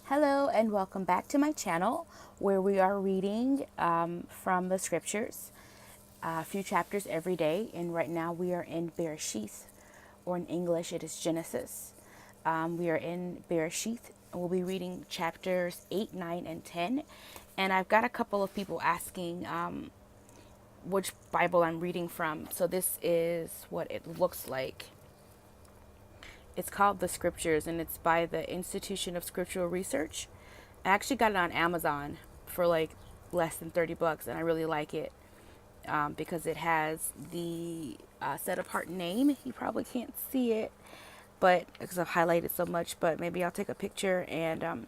Hello and welcome back to my channel where we are reading from the scriptures, a few chapters every day. And right now we are in Bereshith, or in English it is Genesis. We are in Bereshith. We'll be reading chapters 8, 9, and 10. And I've got a couple of people asking which Bible I'm reading from. So this is what it looks like. It's called The Scriptures, and it's by the Institution of Scriptural Research. I actually got it on Amazon for like less than $30, and I really like it because it has the set apart name. You probably can't see it, but because I've highlighted so much. But maybe I'll take a picture and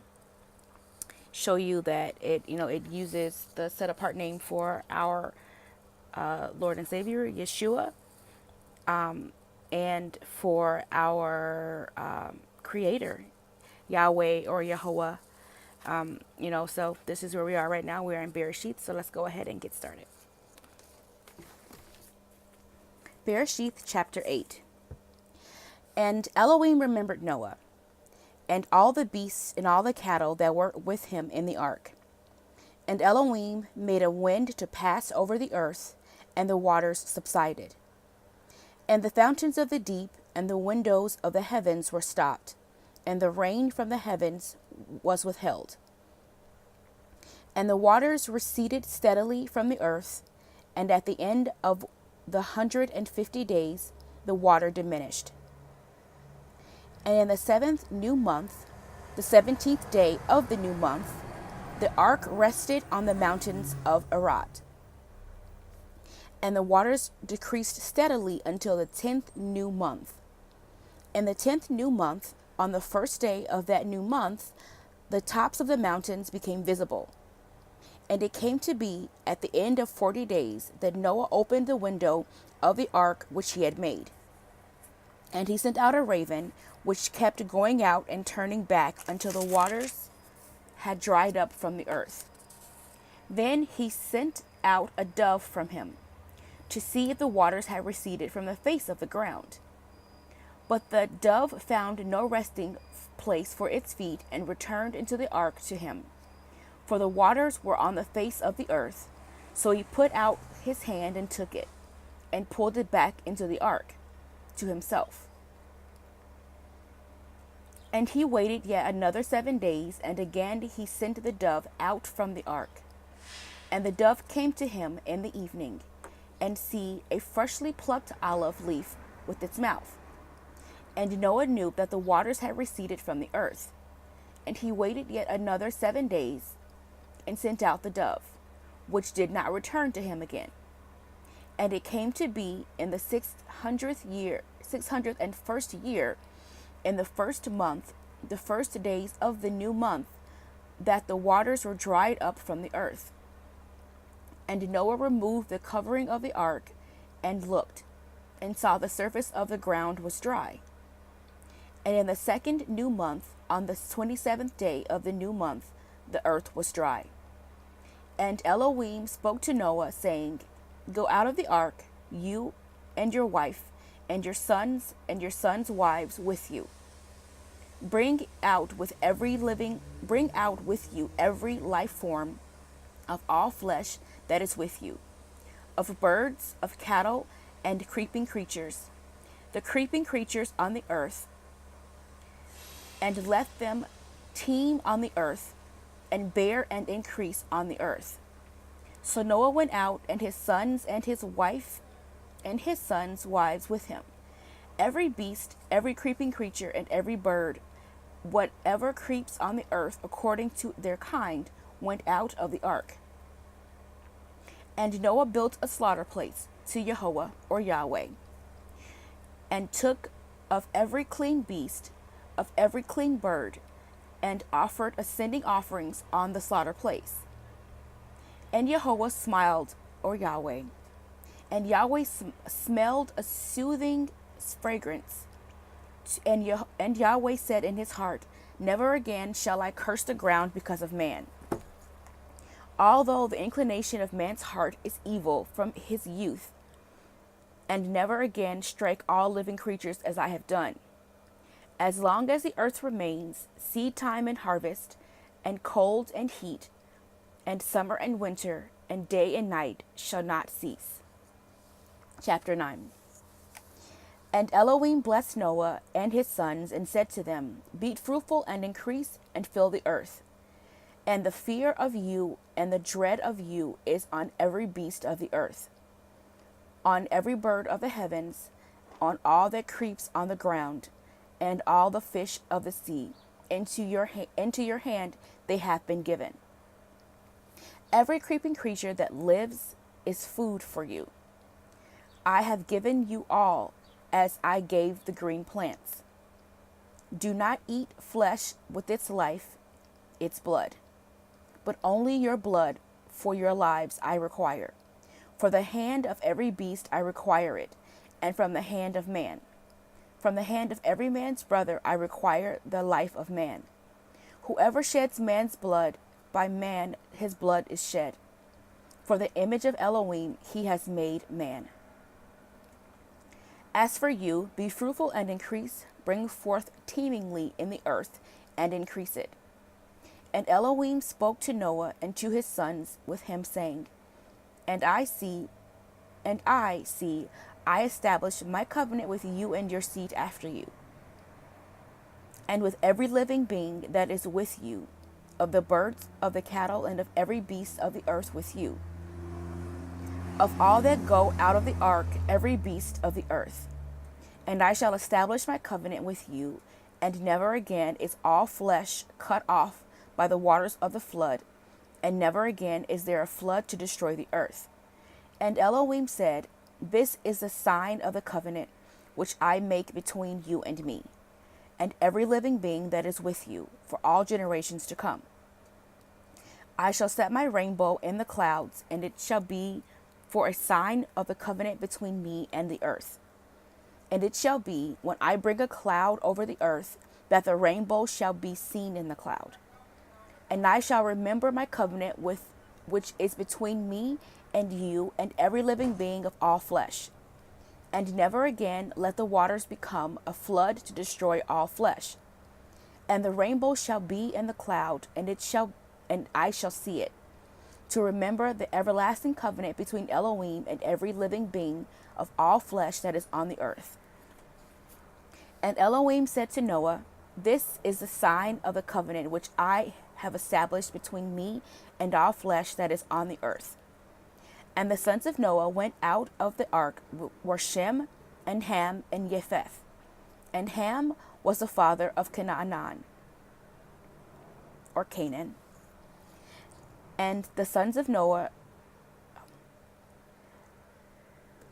show you that it uses the set apart name for our Lord and Savior Yeshua, and for our Creator, Yahweh or Yahweh. So this is where we are right now. We're in Bereshith, so let's go ahead and get started. Bereshith chapter 8. And Elohim remembered Noah, and all the beasts and all the cattle that were with him in the ark. And Elohim made a wind to pass over the earth, and the waters subsided. And the fountains of the deep and the windows of the heavens were stopped, and the rain from the heavens was withheld. And the waters receded steadily from the earth, and at the end of the 150 days the water diminished. And in the 7th new month, the 17th day of the new month, the ark rested on the mountains of Ararat. And the waters decreased steadily until the 10th new month. In the 10th new month, on the first day of that new month, the tops of the mountains became visible. And it came to be at the end of 40 days that Noah opened the window of the ark which he had made. And he sent out a raven, which kept going out and turning back until the waters had dried up from the earth. Then he sent out a dove from him, to see if the waters had receded from the face of the ground. But the dove found no resting place for its feet, and returned into the ark to him. For the waters were on the face of the earth. So he put out his hand and took it, and pulled it back into the ark to himself. And he waited yet another 7 days, and again he sent the dove out from the ark. And the dove came to him in the evening, and see, a freshly plucked olive leaf with its mouth. And Noah knew that the waters had receded from the earth. And he waited yet another 7 days, and sent out the dove, which did not return to him again. And it came to be in the 601st year, in the first month, the first days of the new month, that the waters were dried up from the earth. And Noah removed the covering of the ark, and looked, and saw the surface of the ground was dry. And in the 2nd new month, on the 27th day of the new month, the earth was dry. And Elohim spoke to Noah, saying, Go out of the ark, you and your wife, and your sons wives with you. Bring out with you every life form of all flesh that is with you, of birds, of cattle, and creeping creatures, the creeping creatures on the earth, and let them teem on the earth, and bear and increase on the earth. So Noah went out, and his sons and his wife and his sons' wives with him. Every beast, every creeping creature, and every bird, whatever creeps on the earth according to their kind, went out of the ark. And Noah built a slaughter place to Jehovah or Yahweh, and took of every clean beast, of every clean bird, and offered ascending offerings on the slaughter place. And Jehovah smiled, or Yahweh, and Yahweh smelled a soothing fragrance. And Yahweh said in his heart, Never again shall I curse the ground because of man. Although the inclination of man's heart is evil from his youth, and never again strike all living creatures as I have done. As long as the earth remains, seed time and harvest, and cold and heat, and summer and winter, and day and night shall not cease. Chapter 9. And Elohim blessed Noah and his sons, and said to them, Be fruitful and increase, and fill the earth. And the fear of you and the dread of you is on every beast of the earth, on every bird of the heavens, on all that creeps on the ground, and all the fish of the sea. Into your hand they have been given. Every creeping creature that lives is food for you. I have given you all as I gave the green plants. Do not eat flesh with its life, its blood, but only your blood for your lives I require. For the hand of every beast I require it, and from the hand of man. From the hand of every man's brother I require the life of man. Whoever sheds man's blood, by man his blood is shed. For the image of Elohim he has made man. As for you, be fruitful and increase, bring forth teemingly in the earth, and increase it. And Elohim spoke to Noah and to his sons with him, saying, I establish my covenant with you and your seed after you, and with every living being that is with you, of the birds, of the cattle, and of every beast of the earth with you, of all that go out of the ark, every beast of the earth. And I shall establish my covenant with you, and never again is all flesh cut off by the waters of the flood, and never again is there a flood to destroy the earth. And Elohim said, This is the sign of the covenant which I make between you and me, and every living being that is with you, for all generations to come. I shall set my rainbow in the clouds, and it shall be for a sign of the covenant between me and the earth. And it shall be, when I bring a cloud over the earth, that the rainbow shall be seen in the cloud. And I shall remember my covenant which is between me and you and every living being of all flesh. And never again let the waters become a flood to destroy all flesh. And the rainbow shall be in the cloud, and I shall see it, to remember the everlasting covenant between Elohim and every living being of all flesh that is on the earth. And Elohim said to Noah, This is the sign of the covenant which I have established between me and all flesh that is on the earth. And the sons of Noah went out of the ark were Shem and Ham and Yapheth. And Ham was the father of Canaan, or Canaan. And the sons of Noah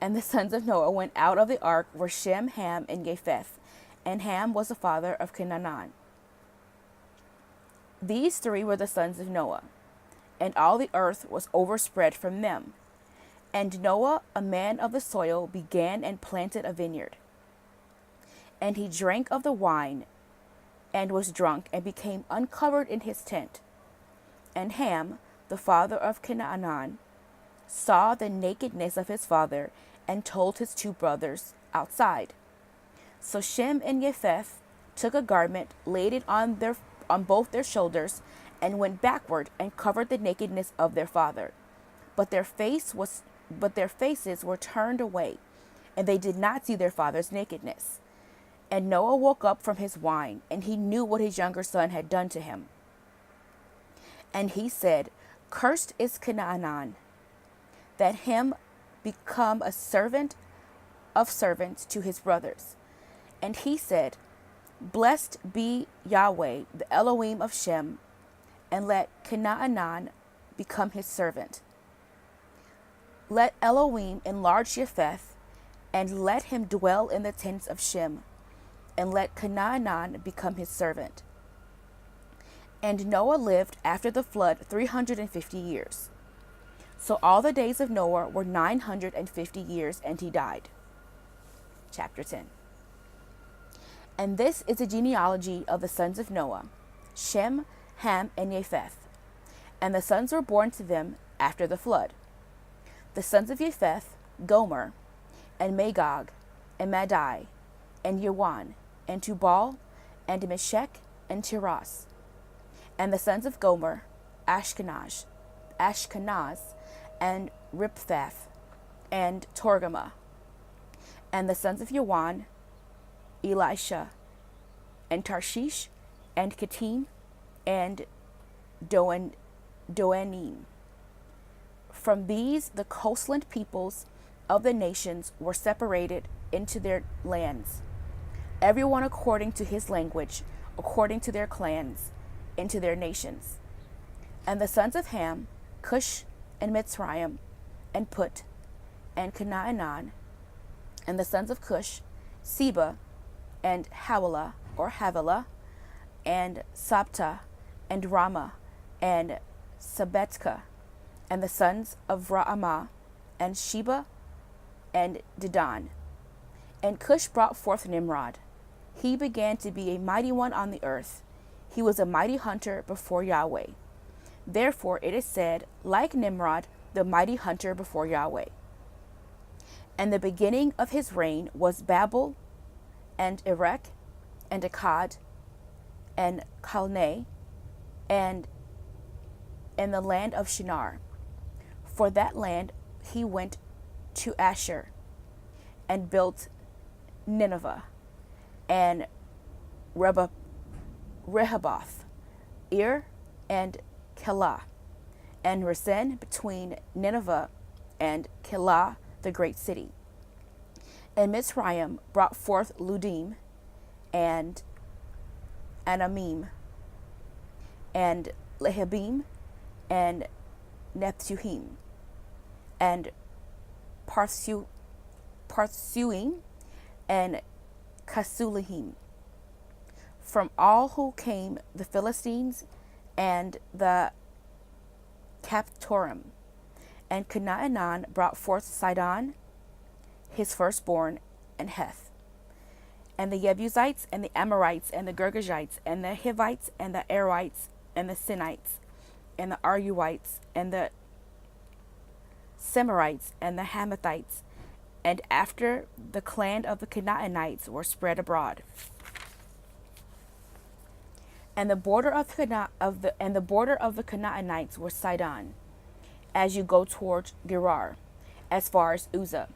went out of the ark were Shem, Ham, and Japheth. And Ham was the father of Canaan. These three were the sons of Noah, and all the earth was overspread from them. And Noah, a man of the soil, began and planted a vineyard. And he drank of the wine, and was drunk, and became uncovered in his tent. And Ham, the father of Canaan, saw the nakedness of his father, and told his two brothers outside. So Shem and Yapheth took a garment, laid it on both their shoulders, and went backward and covered the nakedness of their father. But their faces were turned away, and they did not see their father's nakedness. And Noah woke up from his wine, and he knew what his younger son had done to him. And he said, Cursed is Canaan, that him become a servant of servants to his brothers. And he said, Blessed be Yahweh, the Elohim of Shem, and let Canaan become his servant. Let Elohim enlarge Yapheth, and let him dwell in the tents of Shem, and let Canaan become his servant. And Noah lived after the flood 350 years. So all the days of Noah were 950 years, and he died. Chapter 10. And this is the genealogy of the sons of Noah, Shem, Ham, and Japheth. And the sons were born to them after the flood. The sons of Japheth, Gomer, and Magog, and Madai, and Yawan, and Tubal, and Meshek, and Tiras. And the sons of Gomer, Ashkenaz, and Riphath, and Torgama. And the sons of Yawan, Elisha, and Tarshish, and Kittim, and Doanim. From these the coastland peoples of the nations were separated into their lands, everyone according to his language, according to their clans, into their nations. And the sons of Ham, Cush, and Mitzrayim, and Put, and Canaan. And the sons of Cush, Seba, and Havilah, and Sabta, and Rama, and Sabetka. And the sons of Raamah, and Sheba, and Dedan. And Cush brought forth Nimrod. He began to be a mighty one on the earth. He was a mighty hunter before Yahweh. Therefore it is said, like Nimrod, the mighty hunter before Yahweh. And the beginning of his reign was Babel, and Erech, and Akkad, and Calneh, and in the land of Shinar. For that land he went to Asher, and built Nineveh, and Rehoboth, Ir, and Keilah, and Resen between Nineveh and Keilah, the great city. And Mitzrayim brought forth Ludim, and Anamim, and Lehabim, and Nephtuhim, and Parsuim, and Kasulahim. From all who came the Philistines, and the Captorim. And Canaan brought forth Sidon, his firstborn, and Heth. And the Jebusites, and the Amorites, and the Girgashites, and the Hivites, and the Arites, and the Sinites, and the Arurites, and the Semarites, and the Hamathites. And after the clan of the Canaanites were spread abroad. And the border of the Canaanites was Sidon, as you go toward Gerar, as far as Uzzah.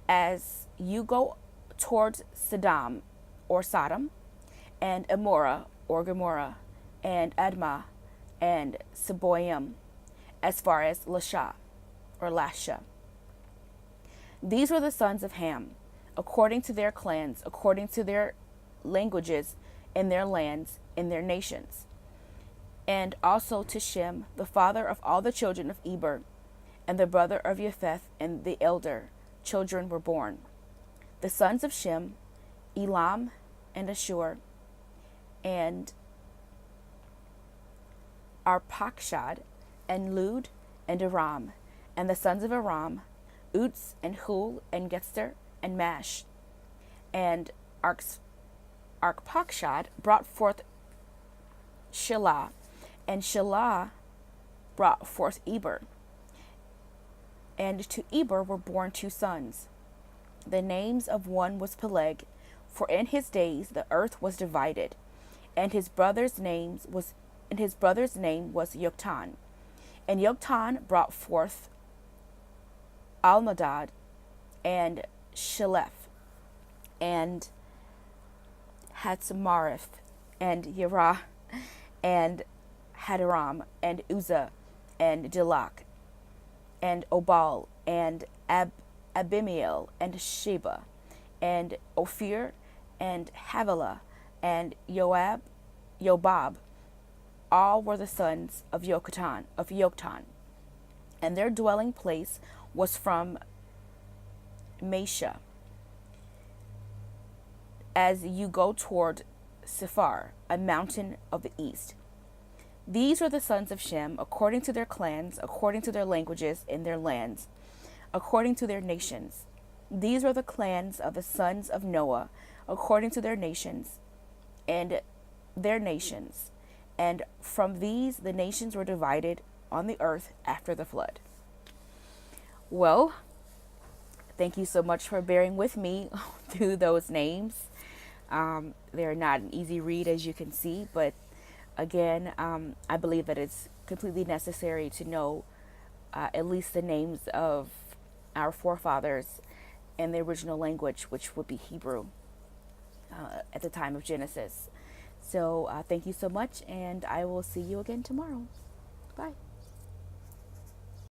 As you go towards Sodom, or Sodom, and Amorah, or Gomorrah, and Admah, and Seboim, as far as Lasha, or Lasha. These were the sons of Ham, according to their clans, according to their languages, in their lands, in their nations. And also to Shem, the father of all the children of Eber, and the brother of Yapheth, and the elder children were born. The sons of Shem, Elam, and Ashur, and Arpachshad, and Lud, and Aram. And the sons of Aram, Uts, and Hul, and Getzer, and Mash. And Arpachshad brought forth Shelah, and Shelah brought forth Eber. And to Eber were born 2 sons. The names of one was Peleg, for in his days the earth was divided, and his brother's name was Yoktan. And Yoktan brought forth Almadad, and Sheleph, and Hatzamareth, and Yerah, and Hadaram, and Uzzah, and Dilak, and Obal, and Abimael, and Sheba, and Ophir, and Havilah, and Yobab. All were the sons of Yoktan, and their dwelling place was from Mesha, as you go toward Sephar, a mountain of the east. These were the sons of Shem, according to their clans, according to their languages, in their lands, according to their nations. These were the clans of the sons of Noah, according to their nations, and their nations. And from these the nations were divided on the earth after the flood. Well, thank you so much for bearing with me through those names. They're not an easy read, as you can see, but Again, I believe that it's completely necessary to know at least the names of our forefathers in the original language, which would be Hebrew at the time of Genesis. So thank you so much, and I will see you again tomorrow. Bye.